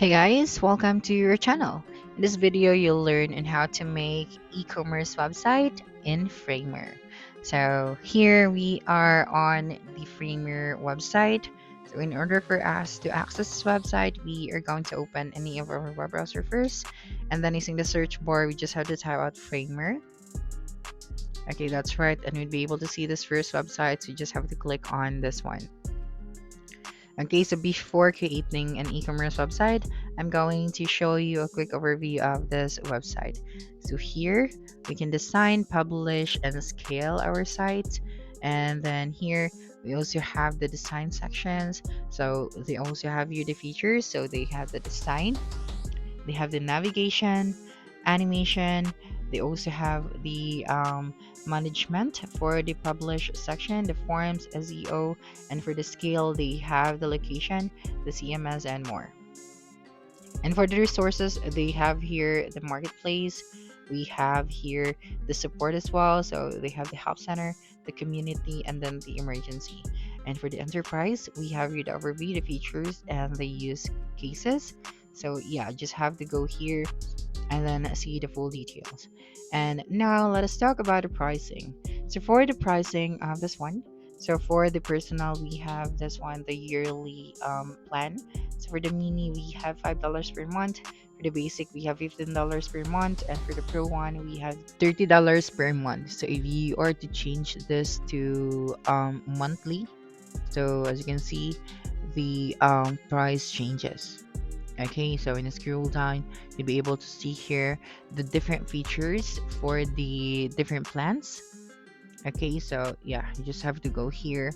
Hey guys, welcome to your channel. In this video, you'll learn on how to make e-commerce website in Framer. So here we are on the Framer website. So in order for us to access this website, we are going to open any of our web browser first, and then using the search bar, we just have to type out Framer. Okay, that's right, and we'd be able to see this first website. So you just have to click on this one. Okay, so before creating an e-commerce website, I'm going to show you a quick overview of this website. So here we can design, publish, and scale our site. And then here we also have the design sections. So they also have you the features. So they have the design, they have the navigation, animation. They also have the management for the publish section, the forms, SEO, and for the scale, they have the location, the CMS, and more. And for the resources, they have here the marketplace. We have here the support as well. So they have the help center, the community, and then the emergency. And for the enterprise, we have here the overview, the features, and the use cases. So yeah, just have to go here and then see the full details. And now let us talk about the pricing. So for the pricing of this one, so for the personal, we have this one, the yearly plan. So for the mini, we have $5 per month. For the basic, we have $15 per month, and for the pro one, we have $30 per month. So if you are to change this to monthly, so as you can see, the price changes. Okay, so when you scroll down, you'll be able to see here the different features for the different plans. Okay, so yeah, you just have to go here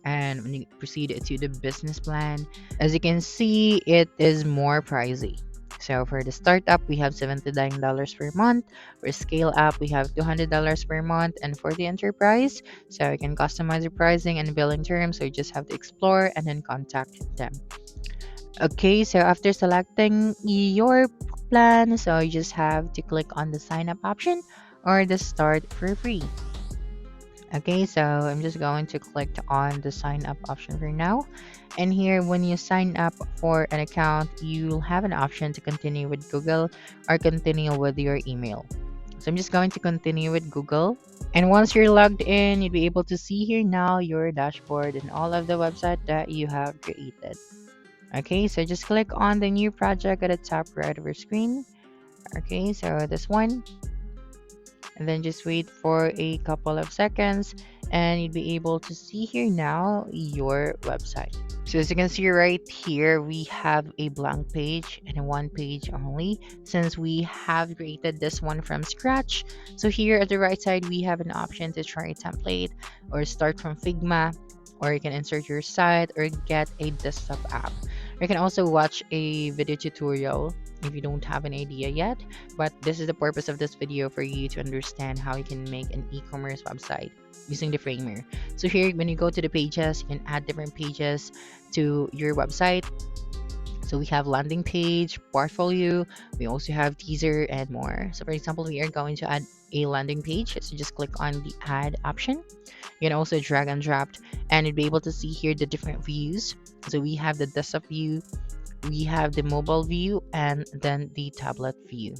and when you proceed to the business plan, as you can see, it is more pricey. So for the startup, we have $79 per month. For scale up, we have $200 per month. And for the enterprise, so you can customize your pricing and billing terms. So you just have to explore and then contact them. Okay, so after selecting your plan, so you just have to click on the sign up option or the start for free. Okay, so I'm just going to click on the sign up option for now. And here, when you sign up for an account, you'll have an option to continue with Google or continue with your email. So I'm just going to continue with Google. And once you're logged in, you'll be able to see here now your dashboard and all of the website that you have created. Okay, so just click on the new project at the top right of your screen. Okay, so this one, and then just wait for a couple of seconds and you'll be able to see here now your website. So as you can see right here, we have a blank page and a one page only since we have created this one from scratch. So here at the right side, we have an option to try a template or start from Figma, or you can insert your site or get a desktop app. You can also watch a video tutorial if you don't have an idea yet, but this is the purpose of this video for you to understand how you can make an e-commerce website using the Framer. So here, when you go to the pages, you can add different pages to your website. So we have landing page, portfolio, we also have teaser and more. So for example, we are going to add a landing page. So just click on the add option. You can also drag and drop and you'll be able to see here the different views. So we have the desktop view, we have the mobile view, and then the tablet view.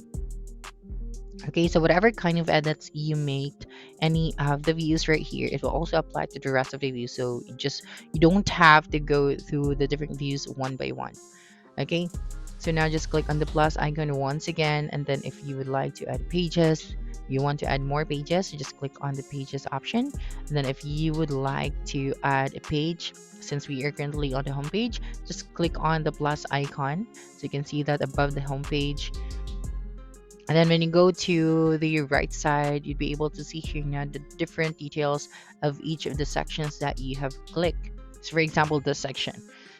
Okay, so whatever kind of edits you make, any of the views right here, it will also apply to the rest of the views. So you don't have to go through the different views one by one. Okay, so now just click on the plus icon once again, and then if you would like to add pages, you want to add more pages, you just click on the pages option. And then if you would like to add a page, since we are currently on the home page, just click on the plus icon so you can see that above the home page. And then when you go to the right side, you'd be able to see here now the different details of each of the sections that you have clicked. So for example, this section.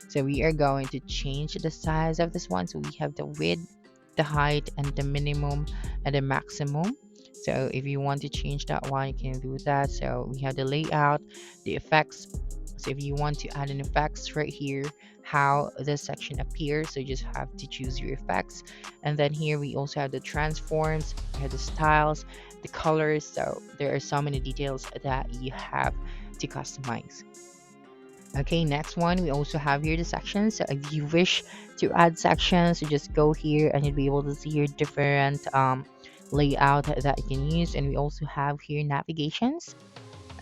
So we are going to change the size of this one. So we have the width, the height, and the minimum and the maximum. So if you want to change that one, you can do that. So we have the layout, the effects. So if you want to add an effects right here, how this section appears, so you just have to choose your effects. And then here we also have the transforms, we have the styles, the colors. So there are so many details that you have to customize. Okay, next one, we also have here the sections. So if you wish to add sections, you just go here and you'll be able to see your different layout that you can use. And we also have here navigations.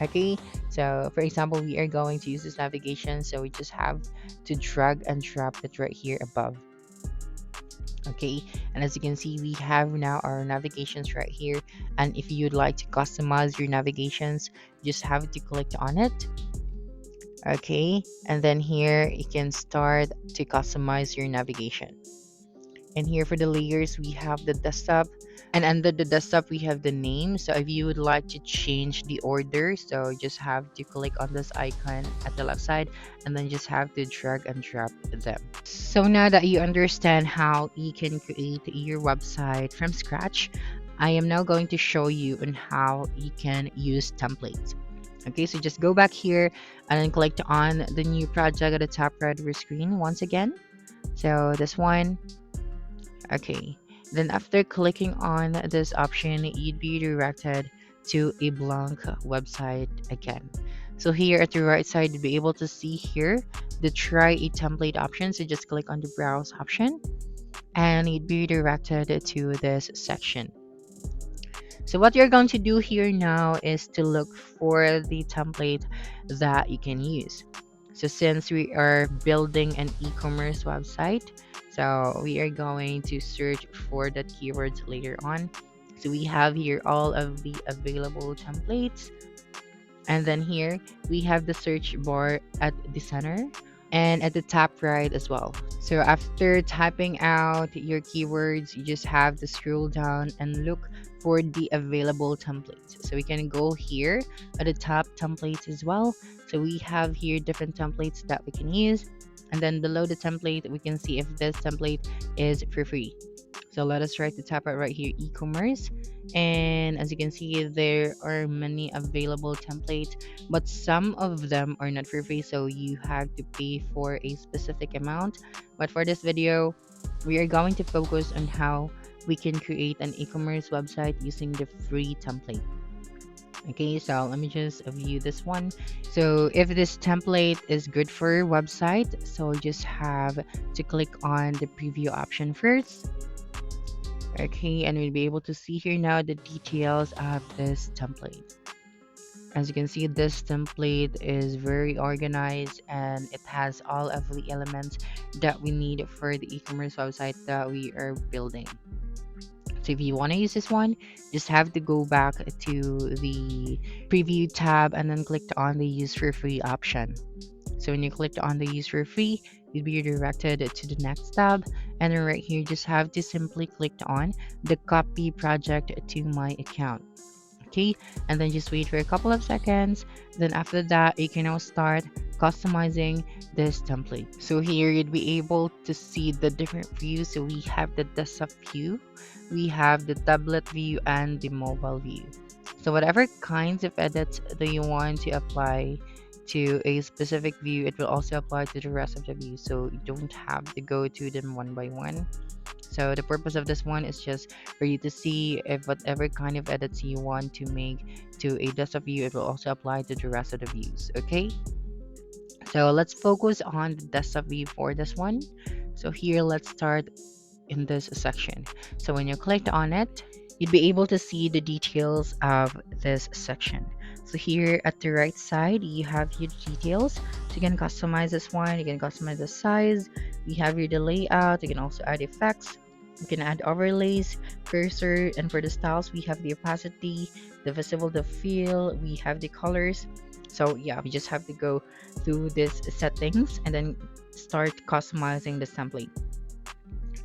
Okay, so for example, we are going to use this navigation, so we just have to drag and drop it right here above. Okay, and as you can see, we have now our navigations right here. And if you'd like to customize your navigations, you just have to click on it. Okay, and then here you can start to customize your navigation. And here for the layers, we have the desktop, and under the desktop we have the name. So if you would like to change the order, so you just have to click on this icon at the left side and then just have to drag and drop them. So now that you understand how you can create your website from scratch, I am now going to show you on how you can use templates. Okay, so just go back here and then click on the new project at the top right of your screen once again. So this one. Okay, then after clicking on this option, you'd be redirected to a blank website again. So here at the right side, you'll be able to see here the try a template option. So just click on the browse option and you'd be redirected to this section. So what you're going to do here now is to look for the template that you can use. So since we are building an e-commerce website, so we are going to search for that keywords later on. So we have here all of the available templates. And then here we have the search bar at the center and at the top right as well. So after typing out your keywords, you just have to scroll down and look for the available templates. So we can go here at the top templates as well. So we have here different templates that we can use. And then below the template, we can see if this template is for free. So let us try to tap it right here, e-commerce. And as you can see, there are many available templates, but some of them are not for free, so you have to pay for a specific amount. But for this video, we are going to focus on how we can create an e-commerce website using the free template. Okay, so let me just view this one. So if this template is good for your website, so just have to click on the preview option first. Okay, and we'll be able to see here now the details of this template. As you can see, this template is very organized and it has all of the elements that we need for the e-commerce website that we are building. So if you want to use this one, just have to go back to the preview tab and then click on the use for free option. So when you click on the use for free, you'll be redirected to the next tab. And then right here, just have to simply click on the copy project to my account. Okay, and then just wait for a couple of seconds. Then after that, you can now start customizing this template. So here you'd be able to see the different views. So we have the desktop view, we have the tablet view, and the mobile view. So whatever kinds of edits that you want to apply to a specific view, it will also apply to the rest of the view, so you don't have to go to them one by one. So the purpose of this one is just for you to see if whatever kind of edits you want to make to a desktop view, it will also apply to the rest of the views. Okay, so let's focus on the desktop view for this one. So here, let's start in this section. So when you clicked on it, you'd be able to see the details of this section. So here at the right side, you have your details. So you can customize this one, you can customize the size, we have your layout, you can also add effects, you can add overlays, cursor, and for the styles, we have the opacity, the visible, the feel, we have the colors. So yeah, we just have to go through these settings and then start customizing this template.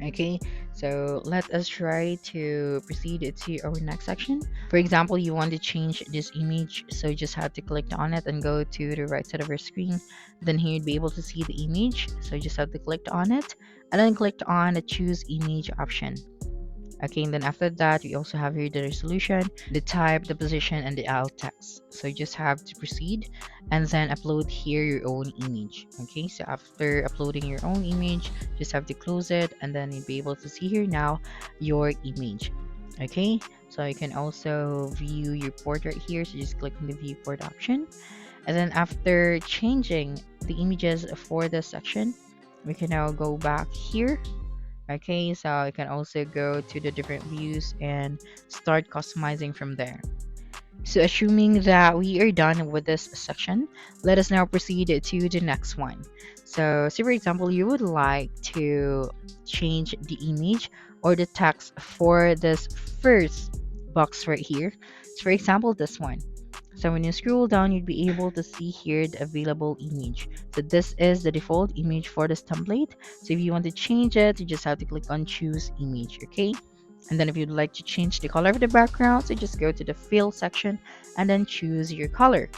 Okay, so let us try to proceed to our next section. For example, you want to change this image, so you just have to click on it and go to the right side of your screen. Then here you'd be able to see the image, so you just have to click on it and then click on the choose image option. Okay, and then after that, we also have here the resolution, the type, the position, and the alt text. So you just have to proceed and then upload here your own image. Okay, so after uploading your own image, just have to close it and then you'll be able to see here now your image. Okay, so you can also view your port right here. So just click on the viewport option. And then after changing the images for this section, we can now go back here. Okay, so you can also go to the different views and start customizing from there. So assuming that we are done with this section, let us now proceed to the next one. So say for example, you would like to change the image or the text for this first box right here. So for example, this one. So when you scroll down, you'd be able to see here the available image. So this is the default image for this template. So if you want to change it, you just have to click on choose image, okay? And then if you'd like to change the color of the background, so just go to the fill section and then choose your color.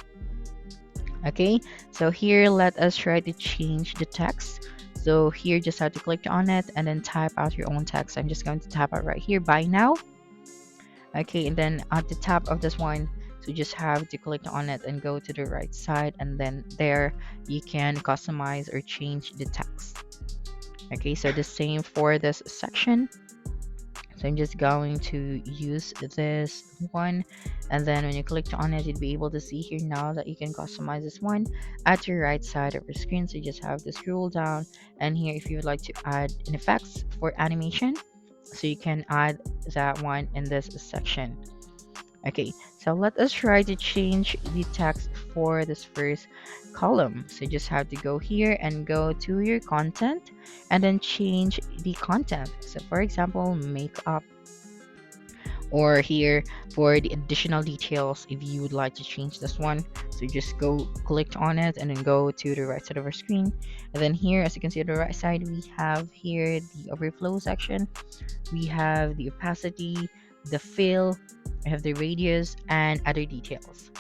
Okay, so here let us try to change the text. So here just have to click on it and then type out your own text. I'm just going to type out right here, buy now. Okay, and then at the top of this one, so just have to click on it and go to the right side, and then there you can customize or change the text. Okay, so the same for this section. So I'm just going to use this one, and then when you click on it, you'll be able to see here now that you can customize this one at your right side of your screen. So you just have to scroll down, and here if you would like to add an effects for animation, so you can add that one in this section. Okay, so let us try to change the text for this first column. So you just have to go here and go to your content and then change the content. So for example, makeup, or here for the additional details if you would like to change this one. So just go click on it and then go to the right side of our screen, and then here as you can see on the right side, we have here the overflow section, we have the opacity, the fill, we have the radius and other details.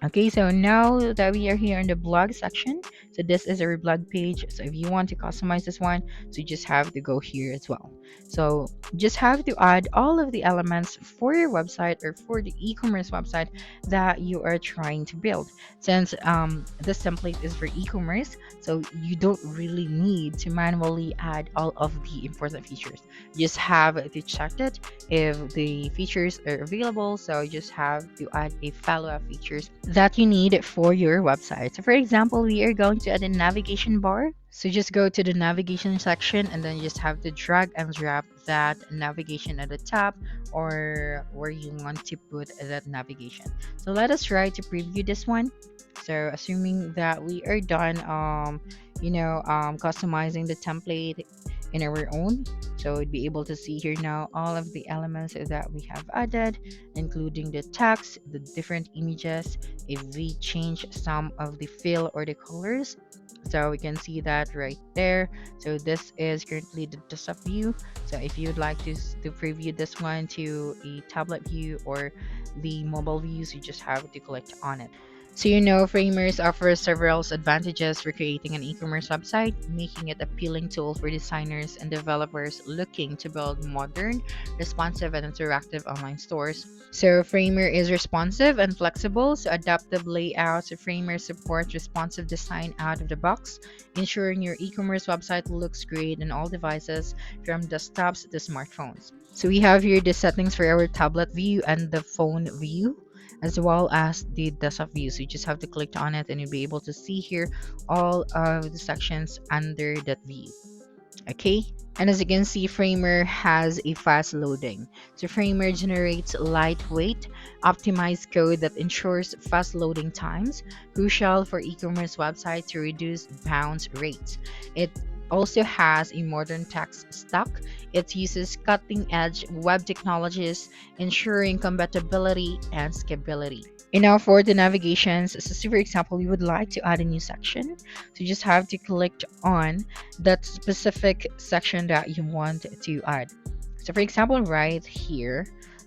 Okay, so now that we are here in the blog section, so this is our blog page. So if you want to customize this one, so you just have to go here as well. So just have to add all of the elements for your website or for the e-commerce website that you are trying to build. Since this template is for e-commerce, so you don't really need to manually add all of the important features. You just have to check it if the features are available. So you just have to add a follow-up features that you need for your website. So for example, we are going to add a navigation bar. So just go to the navigation section and then you just have to drag and drop that navigation at the top or where you want to put that navigation. So let us try to preview this one. So assuming that we are done customizing the template in our own, so we'd be able to see here now all of the elements that we have added, including the text, the different images, if we change some of the fill or the colors. So we can see that right there. So this is currently the desktop view. So if you'd like to preview this one to a tablet view or the mobile views, you just have to click on it. So Framers offers several advantages for creating an e-commerce website, making it appealing tool for designers and developers looking to build modern, responsive, and interactive online stores. So Framer is responsive and flexible, so adaptive layouts. Framer supports responsive design out of the box, ensuring your e-commerce website looks great on all devices from desktops to smartphones. So we have here the settings for our tablet view and the phone view, as well as the desktop view. So you just have to click on it and you'll be able to see here all of the sections under that view. Okay, and as you can see, Framer has a fast loading. So Framer generates lightweight, optimized code that ensures fast loading times, crucial for e-commerce websites to reduce bounce rates. It also has a modern text stack. It uses cutting-edge web technologies, ensuring compatibility and scalability. And now for the navigations, so say for example, you would like to add a new section. So you just have to click on that specific section that you want to add. So for example, right here,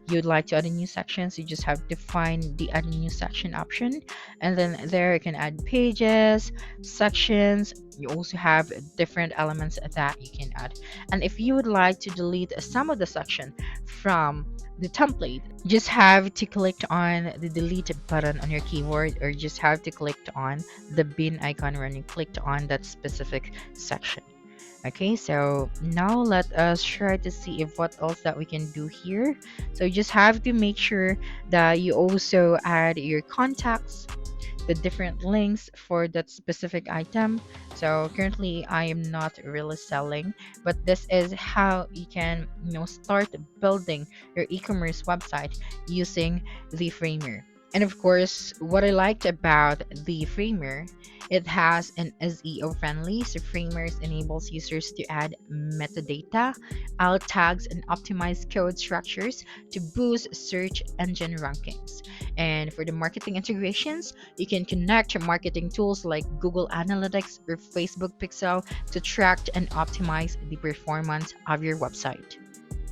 you'd like to add a new section, so you just have to find the add a new section option, and then there you can add pages, sections. You also have different elements that you can add, and if you would like to delete some of the section from the template, you just have to click on the delete button on your keyboard, or you just have to click on the bin icon when you clicked on that specific section. Okay, so now let us try to see if what else that we can do here. So you just have to make sure that you also add your contacts. the different links for that specific item. So currently I am not really selling, but this is how you can start building your e-commerce website using the Framer. And of course, what I liked about the Framer, it has an SEO friendly. So Framers enables users to add metadata, alt tags, and optimize code structures to boost search engine rankings. And for the marketing integrations, you can connect your marketing tools like Google Analytics or Facebook Pixel to track and optimize the performance of your website.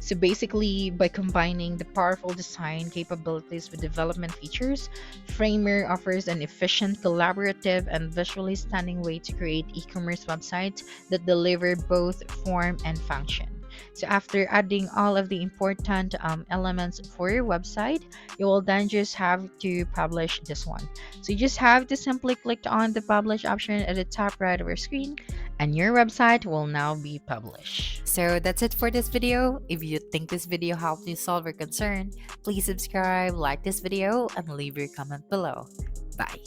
So basically, by combining the powerful design capabilities with development features, Framer offers an efficient, collaborative, and visually stunning way to create e-commerce websites that deliver both form and function. So after adding all of the important elements for your website, you will then just have to publish this one. So you just have to simply click on the publish option at the top right of your screen, and your website will now be published. So that's it for this video. If you think this video helped you solve your concern, please subscribe, like this video, and leave your comment below. Bye.